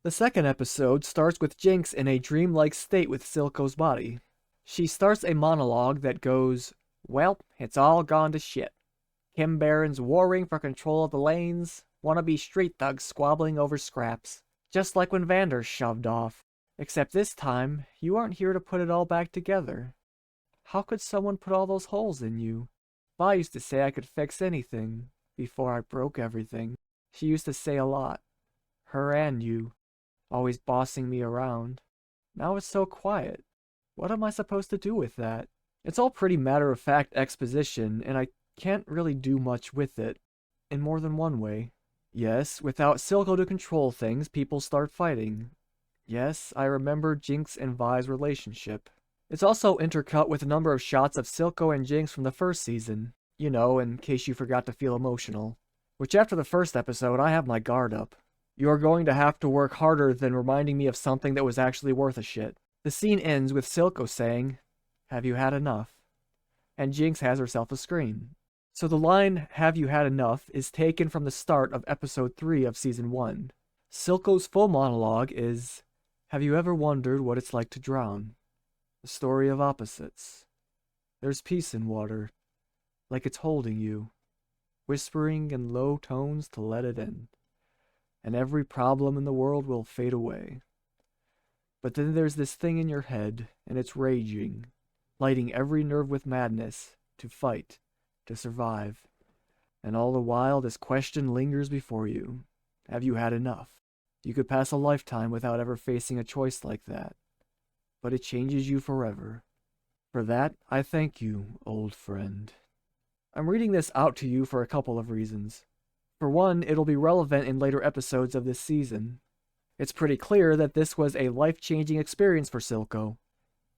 The second episode starts with Jinx in a dreamlike state with Silco's body. She starts a monologue that goes, "Well, it's all gone to shit. Kim Barron's warring for control of the lanes, wannabe street thugs squabbling over scraps. Just like when Vander shoved off. Except this time, you aren't here to put it all back together. How could someone put all those holes in you? Ma used to say I could fix anything, before I broke everything. She used to say a lot. Her and you. Always bossing me around. Now it's so quiet. What am I supposed to do with that?" It's all pretty matter-of-fact exposition, and I can't really do much with it, in more than one way. Yes, without Silco to control things, people start fighting. Yes, I remember Jinx and Vi's relationship. It's also intercut with a number of shots of Silco and Jinx from the first season. You know, in case you forgot to feel emotional. Which after the first episode, I have my guard up. You are going to have to work harder than reminding me of something that was actually worth a shit. The scene ends with Silco saying, "Have you had enough?" And Jinx has herself a scream. So the line, "Have you had enough?" is taken from the start of episode 3 of season 1. Silco's full monologue is, "Have you ever wondered what it's like to drown? The story of opposites. There's peace in water, like it's holding you, whispering in low tones to let it in. And every problem in the world will fade away. But then there's this thing in your head, and it's raging, lighting every nerve with madness, to fight, to survive. And all the while this question lingers before you. Have you had enough? You could pass a lifetime without ever facing a choice like that. But it changes you forever. For that, I thank you, old friend." I'm reading this out to you for a couple of reasons. For one, it'll be relevant in later episodes of this season. It's pretty clear that this was a life-changing experience for Silco.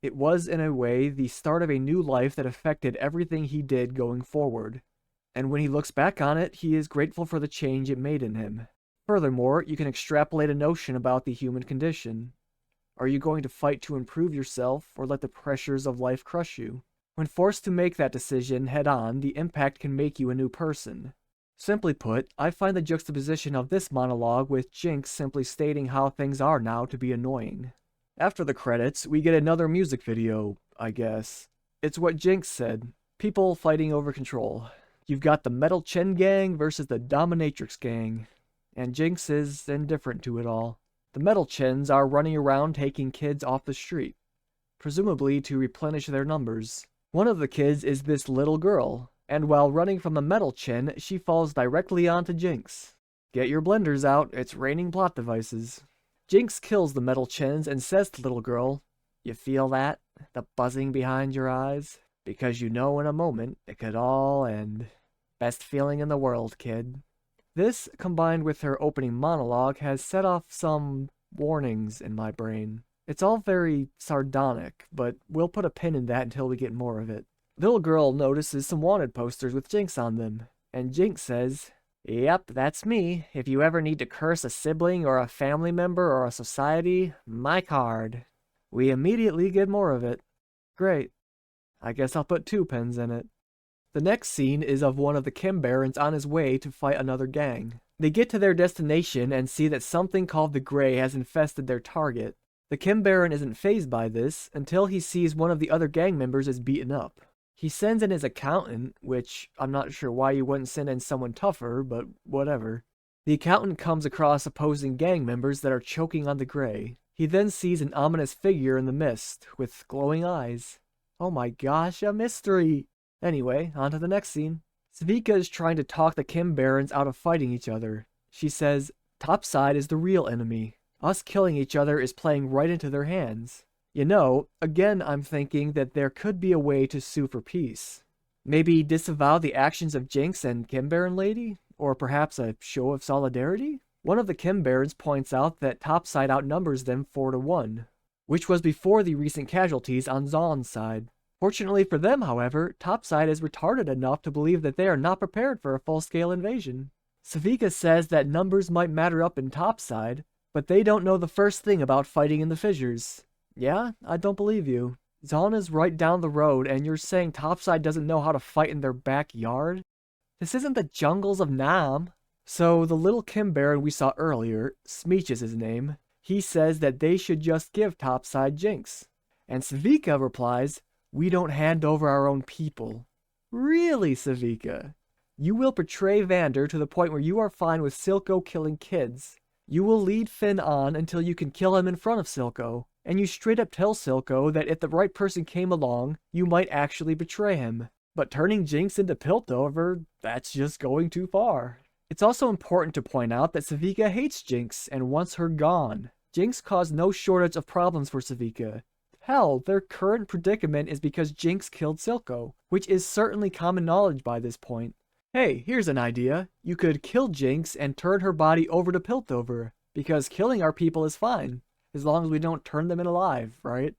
It was, in a way, the start of a new life that affected everything he did going forward. And when he looks back on it, he is grateful for the change it made in him. Furthermore, you can extrapolate a notion about the human condition. Are you going to fight to improve yourself, or let the pressures of life crush you? When forced to make that decision head-on, the impact can make you a new person. Simply put, I find the juxtaposition of this monologue with Jinx simply stating how things are now to be annoying. After the credits, we get another music video, I guess. It's what Jinx said. People fighting over control. You've got the Metal Chen gang versus the Dominatrix gang. And Jinx is indifferent to it all. The Metal Chens are running around taking kids off the street, presumably to replenish their numbers. One of the kids is this little girl, and while running from the Metal Chen, she falls directly onto Jinx. Get your blenders out, it's raining plot devices. Jinx kills the Metal Chens and says to little girl, "You feel that? The buzzing behind your eyes? Because you know in a moment it could all end. Best feeling in the world, kid." This, combined with her opening monologue, has set off some warnings in my brain. It's all very sardonic, but we'll put a pin in that until we get more of it. Little girl notices some wanted posters with Jinx on them, and Jinx says, "Yep, that's me. If you ever need to curse a sibling or a family member or a society, my card." We immediately get more of it. Great. I guess I'll put 2 pens in it. The next scene is of one of the Kim Barons on his way to fight another gang. They get to their destination and see that something called the Grey has infested their target. The Kim Baron isn't fazed by this until he sees one of the other gang members is beaten up. He sends in his accountant, which I'm not sure why you wouldn't send in someone tougher, but whatever. The accountant comes across opposing gang members that are choking on the Grey. He then sees an ominous figure in the mist, with glowing eyes. Oh my gosh, a mystery! Anyway, on to the next scene. Svika is trying to talk the Kim Barons out of fighting each other. She says, "Topside is the real enemy. Us killing each other is playing right into their hands." You know, again I'm thinking that there could be a way to sue for peace. Maybe disavow the actions of Jinx and Kim Baron Lady? Or perhaps a show of solidarity? One of the Kim Barons points out that Topside outnumbers them 4-1, which was before the recent casualties on Zaun's side. Fortunately for them, however, Topside is retarded enough to believe that they are not prepared for a full-scale invasion. Savika says that numbers might matter up in Topside, but they don't know the first thing about fighting in the fissures. Yeah, I don't believe you. Zaun is right down the road, and you're saying Topside doesn't know how to fight in their backyard? This isn't the jungles of Nam. So the little Kim Baron we saw earlier, Smeech is his name, He says that they should just give topside Jinx. And Savika replies, "We don't hand over our own people." Really, Savika? You will betray Vander to the point where you are fine with Silco killing kids. You will lead Finn on until you can kill him in front of Silco. And you straight up tell Silco that if the right person came along, you might actually betray him. But turning Jinx into Piltover, that's just going too far. It's also important to point out that Savika hates Jinx and wants her gone. Jinx caused no shortage of problems for Savika. Hell, their current predicament is because Jinx killed Silco, which is certainly common knowledge by this point. Hey, here's an idea. You could kill Jinx and turn her body over to Piltover, because killing our people is fine, as long as we don't turn them in alive, right?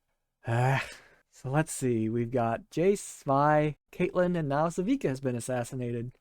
So let's see, we've got Jace, Vi, Caitlyn, and now Savika has been assassinated.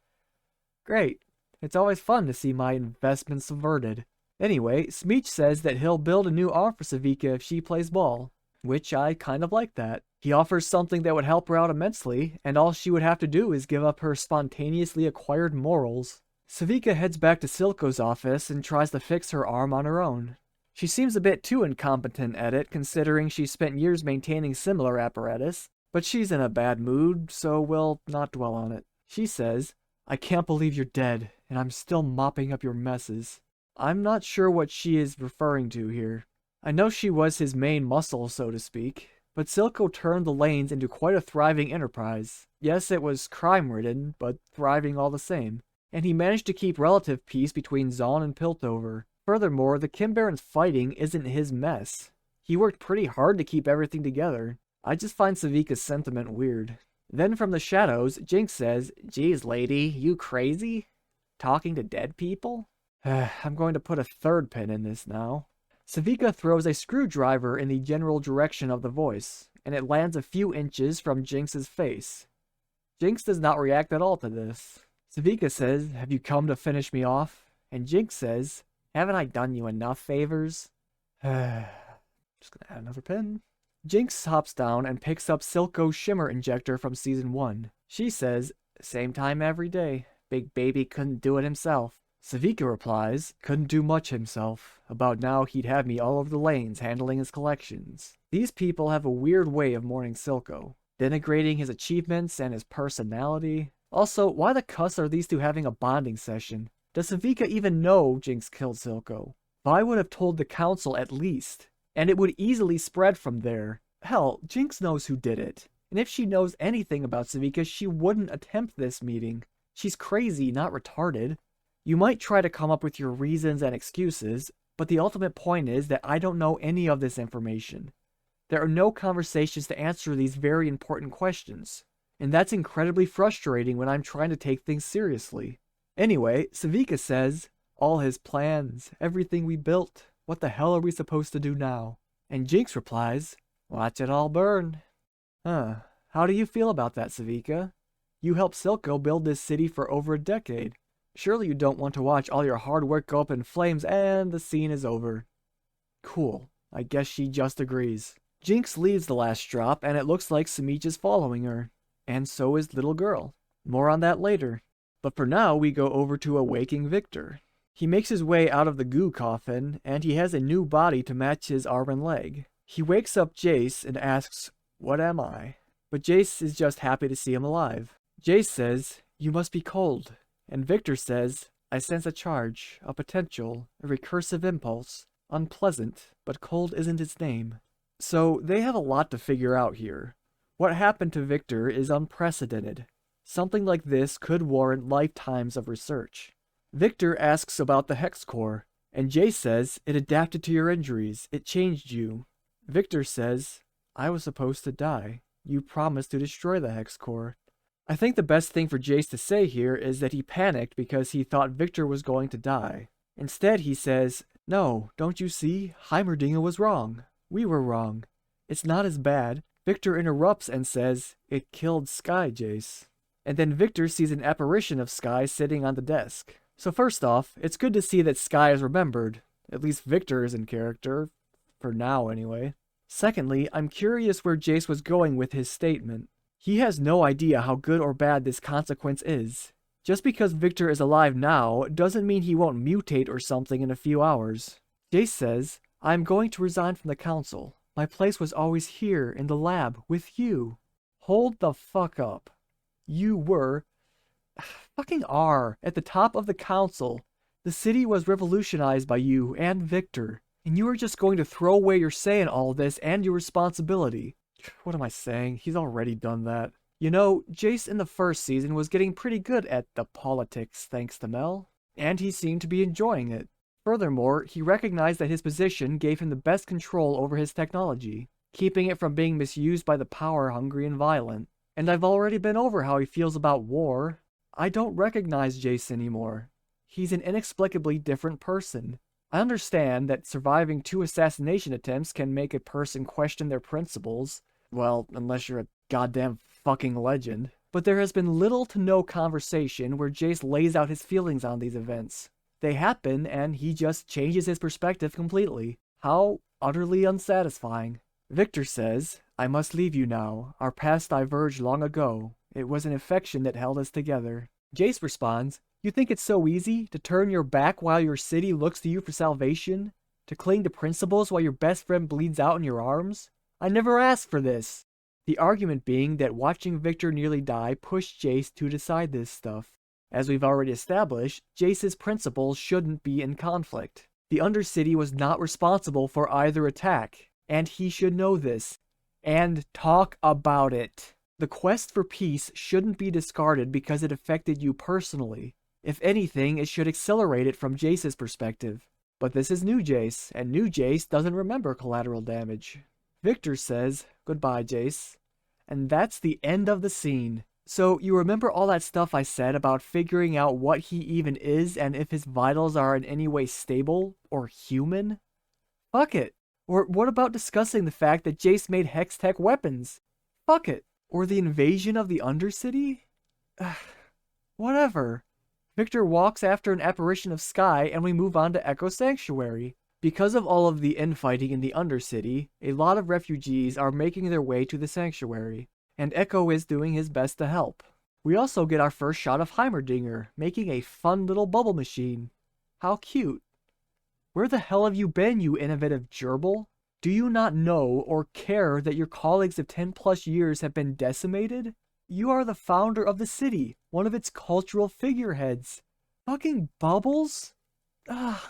Great. It's always fun to see my investment subverted. Anyway, Smeech says that he'll build a new arm for Savika if she plays ball, which I kind of like that. He offers something that would help her out immensely, and all she would have to do is give up her spontaneously acquired morals. Savika heads back to Silco's office and tries to fix her arm on her own. She seems a bit too incompetent at it, considering she spent years maintaining similar apparatus, but she's in a bad mood, so we'll not dwell on it. She says, "I can't believe you're dead, and I'm still mopping up your messes." I'm not sure what she is referring to here. I know she was his main muscle, so to speak, but Silco turned the lanes into quite a thriving enterprise. Yes, it was crime-ridden, but thriving all the same. And he managed to keep relative peace between Zaun and Piltover. Furthermore, the Kimbarons fighting isn't his mess. He worked pretty hard to keep everything together. I just find Savika's sentiment weird. Then from the shadows, Jinx says, "Geez, lady, you crazy? Talking to dead people?" I'm going to put a third pin in this now. Savika throws a screwdriver in the general direction of the voice, and it lands a few inches from Jinx's face. Jinx does not react at all to this. Savika says, "Have you come to finish me off?" And Jinx says, "Haven't I done you enough favors?" Just gonna add another pin. Jinx hops down and picks up Silco's shimmer injector from Season 1. She says, "Same time every day. Big baby couldn't do it himself." Savika replies, "Couldn't do much himself. About now he'd have me all over the lanes handling his collections." These people have a weird way of mourning Silco, denigrating his achievements and his personality. Also, why the cuss are these two having a bonding session? Does Savika even know Jinx killed Silco? Vi would have told the council at least, and it would easily spread from there. Hell, Jinx knows who did it. And if she knows anything about Savika, she wouldn't attempt this meeting. She's crazy, not retarded. You might try to come up with your reasons and excuses, but the ultimate point is that I don't know any of this information. There are no conversations to answer these very important questions, and that's incredibly frustrating when I'm trying to take things seriously. Anyway, Savika says, "All his plans, everything we built, what the hell are we supposed to do now?" And Jinx replies, "Watch it all burn." How do you feel about that, Savika? You helped Silco build this city for over a decade. Surely you don't want to watch all your hard work go up in flames and the scene is over. Cool. I guess she just agrees. Jinx leads the last drop, and it looks like Smeech is following her. And so is Little Girl. More on that later. But for now, we go over to a waking Victor. He makes his way out of the goo coffin, and he has a new body to match his arm and leg. He wakes up Jace and asks, "What am I?" But Jace is just happy to see him alive. Jace says, "You must be cold." And Victor says, "I sense a charge, a potential, a recursive impulse. Unpleasant, but cold isn't its name." So they have a lot to figure out here. What happened to Victor is unprecedented. Something like this could warrant lifetimes of research. Victor asks about the Hex Core, and Jace says, "It adapted to your injuries. It changed you." Victor says, "I was supposed to die. You promised to destroy the Hex Core." I think the best thing for Jace to say here is that he panicked because he thought Victor was going to die. Instead, he says, "No, don't you see? Heimerdinger was wrong. We were wrong. It's not as bad." Victor interrupts and says, "It killed Sky, Jace." And then Victor sees an apparition of Sky sitting on the desk. So first off, it's good to see that Sky is remembered. At least Victor is in character. For now, anyway. Secondly, I'm curious where Jace was going with his statement. He has no idea how good or bad this consequence is. Just because Victor is alive now doesn't mean he won't mutate or something in a few hours. Jace says, I'm going to resign from the council. My place was always here in the lab with you. Hold the fuck up. You were fucking are at the top of the council. The city was revolutionized by you and Victor, and you are just going to throw away your say in all this and your responsibility. What am I saying? He's already done that. You know, Jace in the first season was getting pretty good at the politics thanks to Mel, and he seemed to be enjoying it. Furthermore, he recognized that his position gave him the best control over his technology, keeping it from being misused by the power-hungry and violent. And I've already been over how he feels about war. I don't recognize Jace anymore. He's an inexplicably different person. I understand that surviving 2 assassination attempts can make a person question their principles. Well, unless you're a goddamn fucking legend. But there has been little to no conversation where Jace lays out his feelings on these events. They happen, and he just changes his perspective completely. How utterly unsatisfying. Victor says, I must leave you now. Our paths diverged long ago. It was an affection that held us together. Jace responds, you think it's so easy to turn your back while your city looks to you for salvation? To cling to principles while your best friend bleeds out in your arms? I never asked for this. The argument being that watching Victor nearly die pushed Jace to decide this stuff. As we've already established, Jace's principles shouldn't be in conflict. The Undercity was not responsible for either attack, and he should know this, and talk about it. The quest for peace shouldn't be discarded because it affected you personally. If anything, it should accelerate it from Jace's perspective. But this is new Jace, and new Jace doesn't remember collateral damage. Victor says, goodbye, Jace. And that's the end of the scene. So, you remember all that stuff I said about figuring out what he even is and if his vitals are in any way stable or human? Fuck it. Or what about discussing the fact that Jace made Hex-Tech weapons? Fuck it. Or the invasion of the Undercity? Whatever. Victor walks after an apparition of Sky and we move on to Echo Sanctuary. Because of all of the infighting in the Undercity, a lot of refugees are making their way to the Sanctuary, and Echo is doing his best to help. We also get our first shot of Heimerdinger, making a fun little bubble machine. How cute. Where the hell have you been, you innovative gerbil? Do you not know or care that your colleagues of 10 plus years have been decimated? You are the founder of the city, one of its cultural figureheads. Fucking bubbles? Ugh.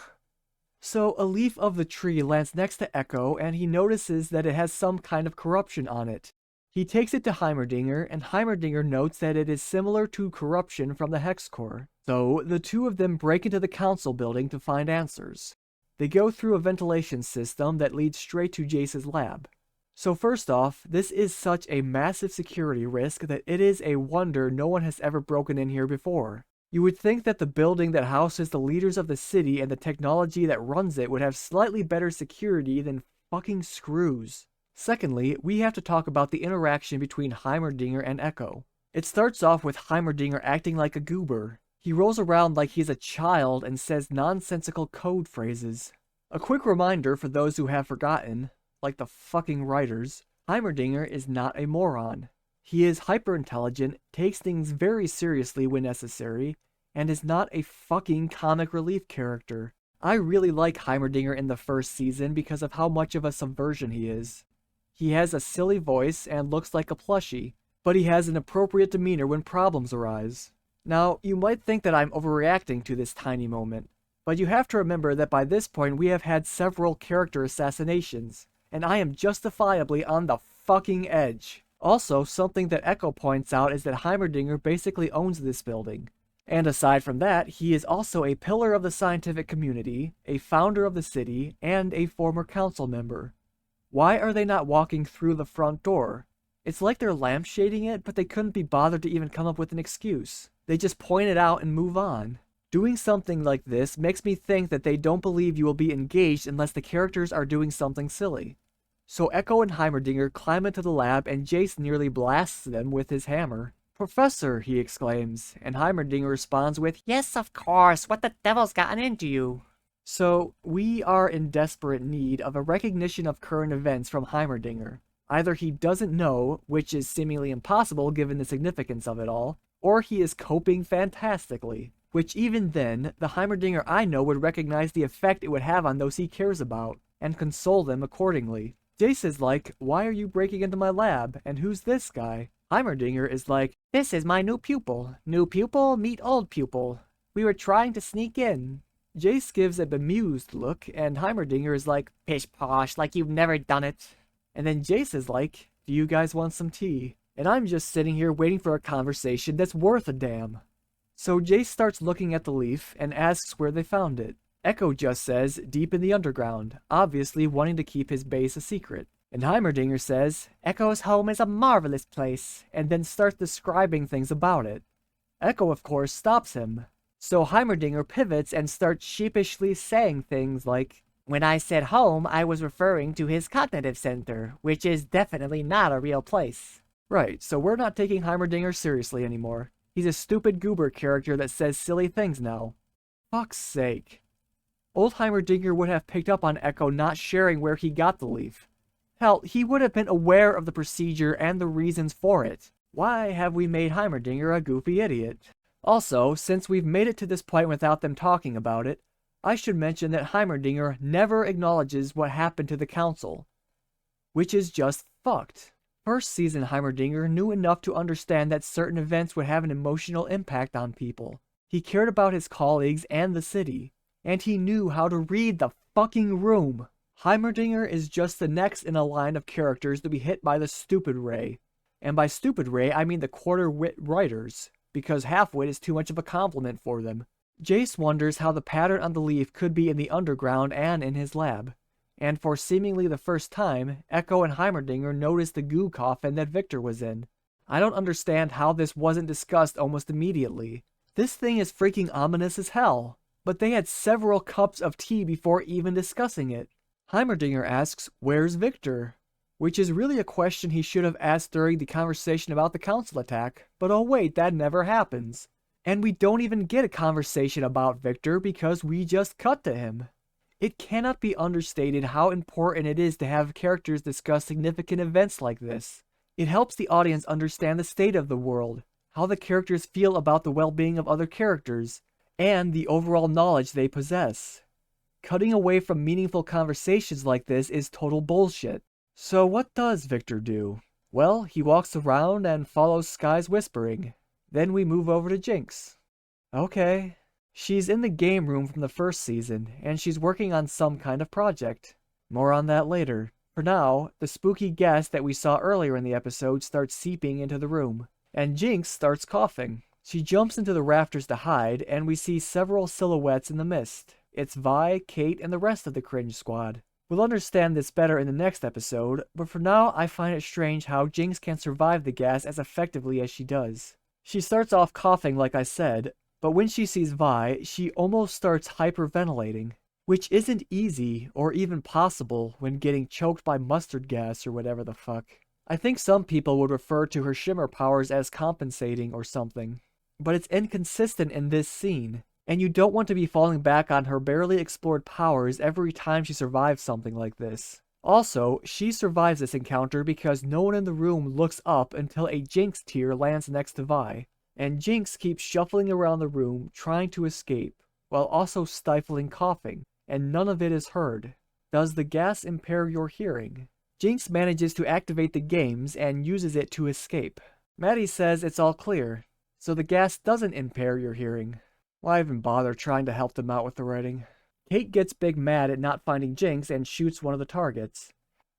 So a leaf of the tree lands next to Echo and he notices that it has some kind of corruption on it. He takes it to Heimerdinger and Heimerdinger notes that it is similar to corruption from the Hex Core. So the two of them break into the council building to find answers. They go through a ventilation system that leads straight to Jace's lab. So first off, this is such a massive security risk that it is a wonder no one has ever broken in here before. You would think that the building that houses the leaders of the city and the technology that runs it would have slightly better security than fucking screws. Secondly, we have to talk about the interaction between Heimerdinger and Echo. It starts off with Heimerdinger acting like a goober. He rolls around like he's a child and says nonsensical code phrases. A quick reminder for those who have forgotten, like the fucking writers, Heimerdinger is not a moron. He is hyper-intelligent, takes things very seriously when necessary, and is not a fucking comic relief character. I really like Heimerdinger in the first season because of how much of a subversion he is. He has a silly voice and looks like a plushie, but he has an appropriate demeanor when problems arise. Now, you might think that I'm overreacting to this tiny moment, but you have to remember that by this point we have had several character assassinations, and I am justifiably on the fucking edge. Also, something that Echo points out is that Heimerdinger basically owns this building. And aside from that, he is also a pillar of the scientific community, a founder of the city, and a former council member. Why are they not walking through the front door? It's like they're lampshading it, but they couldn't be bothered to even come up with an excuse. They just point it out and move on. Doing something like this makes me think that they don't believe you will be engaged unless the characters are doing something silly. So Echo and Heimerdinger climb into the lab and Jace nearly blasts them with his hammer. "Professor," he exclaims, and Heimerdinger responds with, "Yes, of course, what the devil's gotten into you?" So, we are in desperate need of a recognition of current events from Heimerdinger. Either he doesn't know, which is seemingly impossible given the significance of it all, or he is coping fantastically, which even then, the Heimerdinger I know would recognize the effect it would have on those he cares about. and console them accordingly. Jace is like, why are you breaking into my lab, and who's this guy? Heimerdinger is like, this is my new pupil. New pupil, meet old pupil. We were trying to sneak in. Jace gives a bemused look, and Heimerdinger is like, pish posh, like you've never done it. And then Jace is like, do you guys want some tea? And I'm just sitting here waiting for a conversation that's worth a damn. So Jace starts looking at the leaf and asks where they found it. Echo just says, deep in the underground, obviously wanting to keep his base a secret. And Heimerdinger says, Echo's home is a marvelous place, and then starts describing things about it. Echo, of course, stops him. So Heimerdinger pivots and starts sheepishly saying things like, when I said home, I was referring to his cognitive center, which is definitely not a real place. Right, so we're not taking Heimerdinger seriously anymore. He's a stupid goober character that says silly things now. Fuck's sake. Old Heimerdinger would have picked up on Echo not sharing where he got the leaf. Hell, he would have been aware of the procedure and the reasons for it. Why have we made Heimerdinger a goofy idiot? Also, since we've made it to this point without them talking about it, I should mention that Heimerdinger never acknowledges what happened to the council, which is just fucked. First season Heimerdinger knew enough to understand that certain events would have an emotional impact on people. He cared about his colleagues and the city, and he knew how to read the fucking room. Heimerdinger is just the next in a line of characters to be hit by the stupid ray. And by stupid ray, I mean the quarter-wit writers, because half-wit is too much of a compliment for them. Jace wonders how the pattern on the leaf could be in the underground and in his lab. And for seemingly the first time, Echo and Heimerdinger notice the goo coffin that Victor was in. I don't understand how this wasn't discussed almost immediately. This thing is freaking ominous as hell. But they had several cups of tea before even discussing it. Heimerdinger asks, where's Victor? Which is really a question he should have asked during the conversation about the council attack, but oh wait, that never happens. And we don't even get a conversation about Victor because we just cut to him. It cannot be understated how important it is to have characters discuss significant events like this. It helps the audience understand the state of the world, how the characters feel about the well-being of other characters, and the overall knowledge they possess. Cutting away from meaningful conversations like this is total bullshit. So what does Victor do? Well, he walks around and follows Sky's whispering. Then we move over to Jinx. Okay. She's in the game room from the first season, and she's working on some kind of project. More on that later. For now, the spooky gas that we saw earlier in the episode starts seeping into the room, and Jinx starts coughing. She jumps into the rafters to hide, and we see several silhouettes in the mist. It's Vi, Kate, and the rest of the Cringe Squad. We'll understand this better in the next episode, but for now I find it strange how Jinx can survive the gas as effectively as she does. She starts off coughing like I said, but when she sees Vi, she almost starts hyperventilating, which isn't easy or even possible when getting choked by mustard gas or whatever the fuck. I think some people would refer to her shimmer powers as compensating or something, but it's inconsistent in this scene, and you don't want to be falling back on her barely explored powers every time she survives something like this. Also, she survives this encounter because no one in the room looks up until a Jinx tear lands next to Vi, and Jinx keeps shuffling around the room trying to escape, while also stifling coughing, and none of it is heard. Does the gas impair your hearing? Jinx manages to activate the games and uses it to escape. Maddie says it's all clear, so the gas doesn't impair your hearing. Why even bother trying to help them out with the writing? Kate gets big mad at not finding Jinx and shoots one of the targets.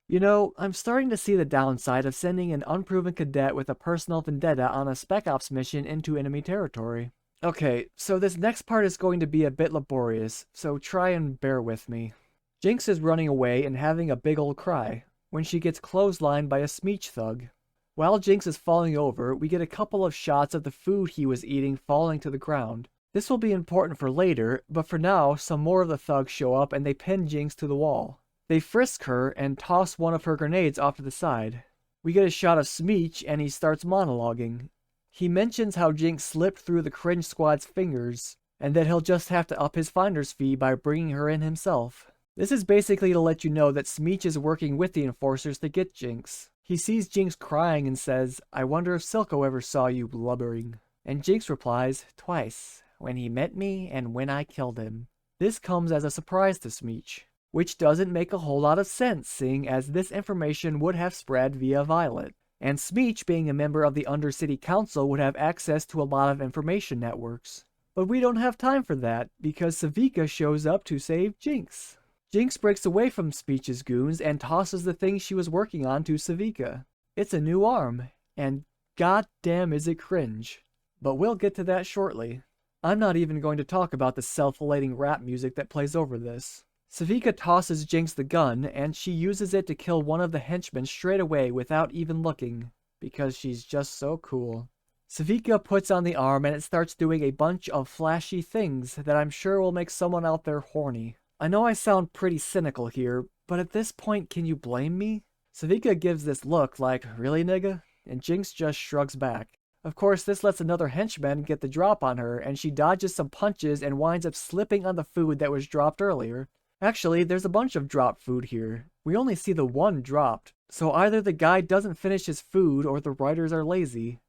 You know, I'm starting to see the downside of sending an unproven cadet with a personal vendetta on a Spec Ops mission into enemy territory. Okay, so this next part is going to be a bit laborious, so try and bear with me. Jinx is running away and having a big old cry when she gets clotheslined by a Smeech thug. While Jinx is falling over, we get a couple of shots of the food he was eating falling to the ground. This will be important for later, but for now, some more of the thugs show up and they pin Jinx to the wall. They frisk her and toss one of her grenades off to the side. We get a shot of Smeech and he starts monologuing. He mentions how Jinx slipped through the Cringe Squad's fingers, and that he'll just have to up his finder's fee by bringing her in himself. This is basically to let you know that Smeech is working with the enforcers to get Jinx. He sees Jinx crying and says, "I wonder if Silco ever saw you blubbering." And Jinx replies, "Twice. When he met me and when I killed him." This comes as a surprise to Smeech. which doesn't make a whole lot of sense, seeing as this information would have spread via Violet. And Smeech, being a member of the Undercity Council, would have access to a lot of information networks. But we don't have time for that, because Savika shows up to save Jinx. Jinx breaks away from Smeech's goons and tosses the thing she was working on to Savika. It's a new arm, and goddamn is it cringe. But we'll get to that shortly. I'm not even going to talk about the self-elating rap music that plays over this. Savika tosses Jinx the gun, and she uses it to kill one of the henchmen straight away without even looking, because she's just so cool. Savika puts on the arm and it starts doing a bunch of flashy things that I'm sure will make someone out there horny. I know I sound pretty cynical here, but at this point, can you blame me? Savika gives this look like, really nigga? And Jinx just shrugs back. Of course, this lets another henchman get the drop on her, and she dodges some punches and winds up slipping on the food that was dropped earlier. Actually, there's a bunch of dropped food here. We only see the one dropped, so either the guy doesn't finish his food or the writers are lazy.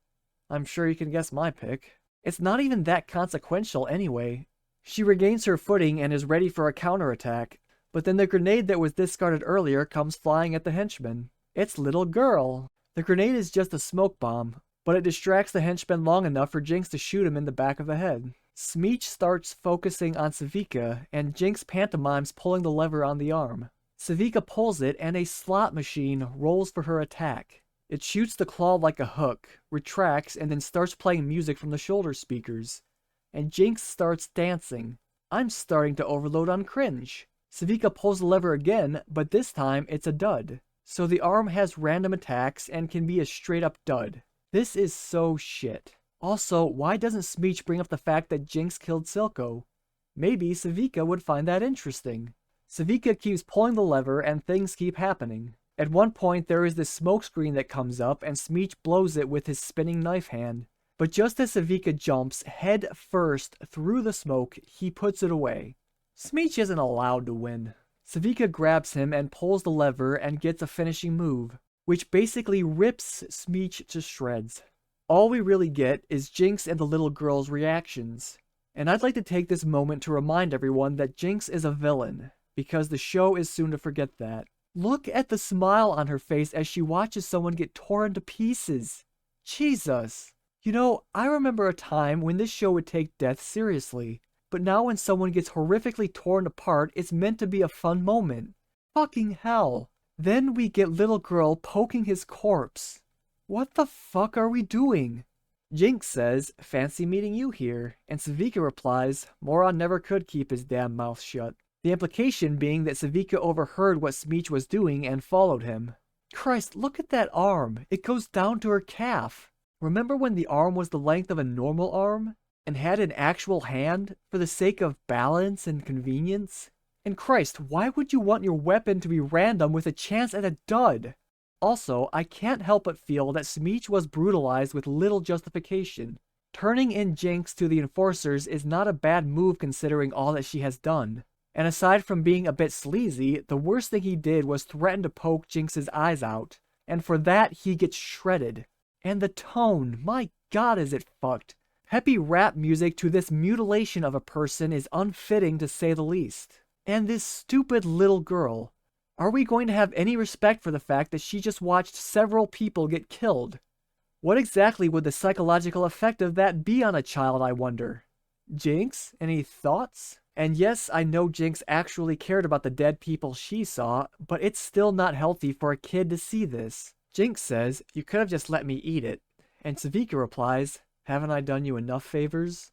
I'm sure you can guess my pick. It's not even that consequential anyway. She regains her footing and is ready for a counterattack, but then the grenade that was discarded earlier comes flying at the henchman. It's Little Girl. The grenade is just a smoke bomb, but it distracts the henchman long enough for Jinx to shoot him in the back of the head. Smeech starts focusing on Savika, and Jinx pantomimes pulling the lever on the arm. Savika pulls it, and a slot machine rolls for her attack. It shoots the claw like a hook, retracts, and then starts playing music from the shoulder speakers. And Jinx starts dancing. I'm starting to overload on cringe. Savika pulls the lever again, but this time it's a dud. So the arm has random attacks and can be a straight up dud. This is so shit. Also, why doesn't Smeech bring up the fact that Jinx killed Silco? Maybe Savika would find that interesting. Savika keeps pulling the lever and things keep happening. At one point there is this smoke screen that comes up and Smeech blows it with his spinning knife hand. But just as Savika jumps head first through the smoke, he puts it away. Smeech isn't allowed to win. Savika grabs him and pulls the lever and gets a finishing move, which basically rips Smeech to shreds. All we really get is Jinx and the little girl's reactions. And I'd like to take this moment to remind everyone that Jinx is a villain, because the show is soon to forget that. Look at the smile on her face as she watches someone get torn to pieces. Jesus. You know, I remember a time when this show would take death seriously, but now when someone gets horrifically torn apart, it's meant to be a fun moment. Fucking hell. Then we get little girl poking his corpse. What the fuck are we doing? Jinx says, fancy meeting you here, and Savika replies, Moron never could keep his damn mouth shut. The implication being that Savika overheard what Smeech was doing and followed him. Christ, look at that arm. It goes down to her calf. Remember when the arm was the length of a normal arm? And had an actual hand for the sake of balance and convenience? And Christ, why would you want your weapon to be random with a chance at a dud? Also, I can't help but feel that Smeech was brutalized with little justification. Turning in Jinx to the enforcers is not a bad move considering all that she has done. And aside from being a bit sleazy, the worst thing he did was threaten to poke Jinx's eyes out. And for that, he gets shredded. And the tone, my god is it fucked. Peppy rap music to this mutilation of a person is unfitting to say the least. And this stupid little girl. Are we going to have any respect for the fact that she just watched several people get killed? What exactly would the psychological effect of that be on a child, I wonder? Jinx, any thoughts? And yes, I know Jinx actually cared about the dead people she saw, but it's still not healthy for a kid to see this. Jinx says, you could have just let me eat it. And Savika replies, haven't I done you enough favors?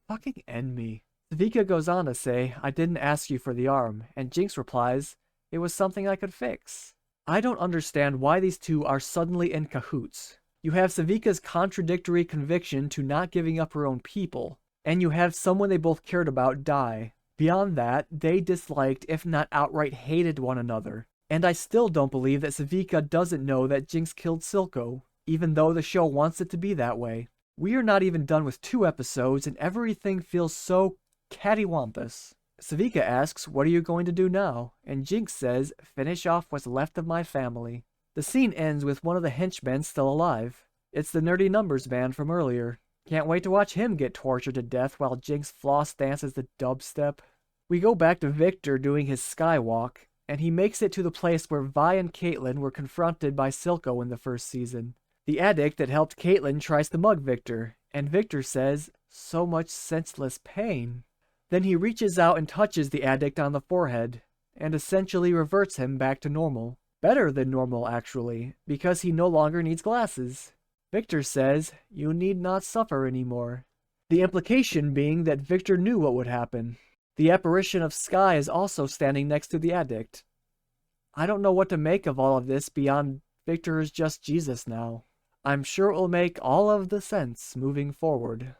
Fucking end me. Savika goes on to say, I didn't ask you for the arm, and Jinx replies, it was something I could fix. I don't understand why these two are suddenly in cahoots. You have Savika's contradictory conviction to not giving up her own people, and you have someone they both cared about die. Beyond that, they disliked, if not outright hated one another. And I still don't believe that Savika doesn't know that Jinx killed Silco, even though the show wants it to be that way. We are not even done with 2 episodes and everything feels so cattywampus. Savika asks, what are you going to do now? And Jinx says, finish off what's left of my family. The scene ends with one of the henchmen still alive. It's the Nerdy Numbers man from earlier. Can't wait to watch him get tortured to death while Jinx floss dances the dubstep. We go back to Victor doing his skywalk, and he makes it to the place where Vi and Caitlin were confronted by Silco in the first season. The addict that helped Caitlin tries to mug Victor, and Victor says, "So much senseless pain." Then he reaches out and touches the addict on the forehead, and essentially reverts him back to normal. Better than normal, actually, because he no longer needs glasses. Victor says, "You need not suffer anymore." The implication being that Victor knew what would happen. The apparition of Sky is also standing next to the addict. I don't know what to make of all of this beyond Victor is just Jesus now. I'm sure it will make all of the sense moving forward.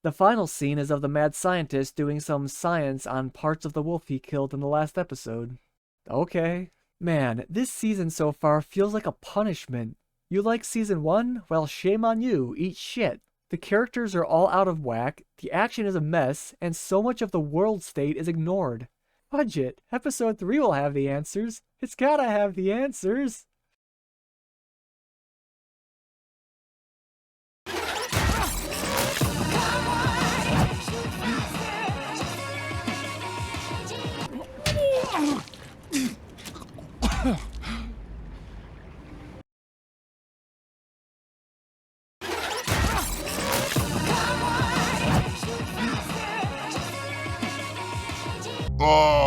The final scene is of the mad scientist doing some science on parts of the wolf he killed in the last episode. Okay. Man, this season so far feels like a punishment. You like season 1? Well, shame on you. Eat shit. The characters are all out of whack, the action is a mess, and so much of the world state is ignored. Fudge it. Episode 3 will have the answers. It's gotta have the answers. Oh!